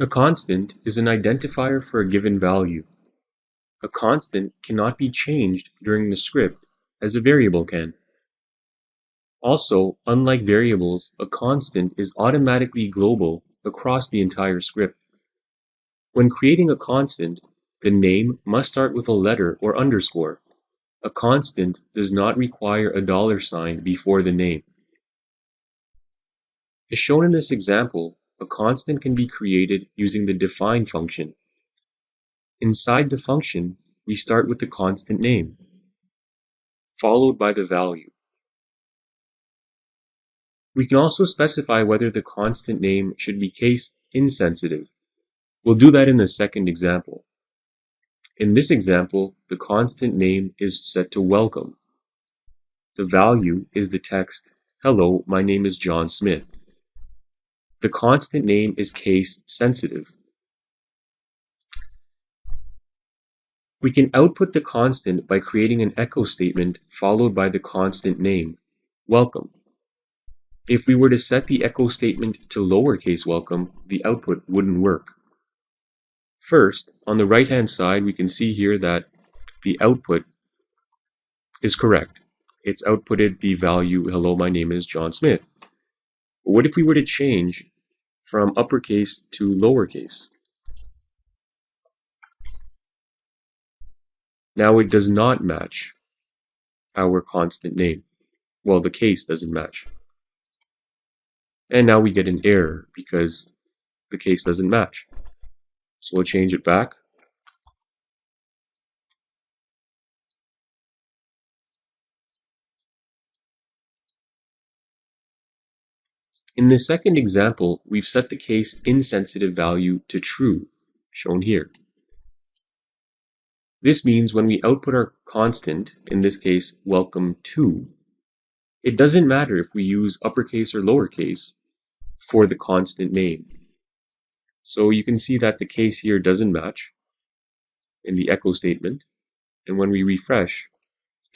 A constant is an identifier for a given value. A constant cannot be changed during the script as a variable can. Also, unlike variables, a constant is automatically global across the entire script. When creating a constant, the name must start with a letter or underscore. A constant does not require a $sign before the name. As shown in this example, a constant can be created using the define function. Inside the function, we start with the constant name, followed by the value. We can also specify whether the constant name should be case insensitive. We'll do that in the second example. In this example, the constant name is set to welcome. The value is the text, "Hello, my name is John Smith." The constant name is case sensitive. We can output the constant by creating an echo statement followed by the constant name, welcome. If we were to set the echo statement to lowercase welcome, the output wouldn't work. First, on the right-hand side, we can see here that the output is correct. It's outputted the value, "Hello, my name is John Smith." But what if we were to change from uppercase to lowercase? Now it does not match our constant name. Well, the case doesn't match. And now we get an error because the case doesn't match. So we'll change it back. In the second example, we've set the case insensitive value to true, shown here. This means when we output our constant, in this case, welcome to, it doesn't matter if we use uppercase or lowercase for the constant name. So you can see that the case here doesn't match in the echo statement. And when we refresh,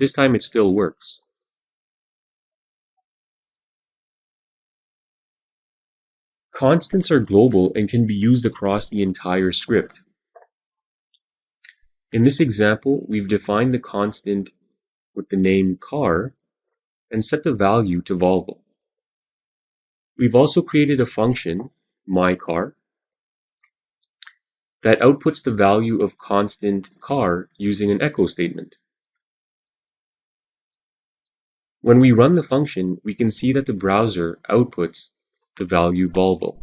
this time it still works. Constants are global and can be used across the entire script. In this example, we've defined the constant with the name car and set the value to Volvo. We've also created a function, myCar, that outputs the value of constant car using an echo statement. When we run the function, we can see that the browser outputs the value Volvo.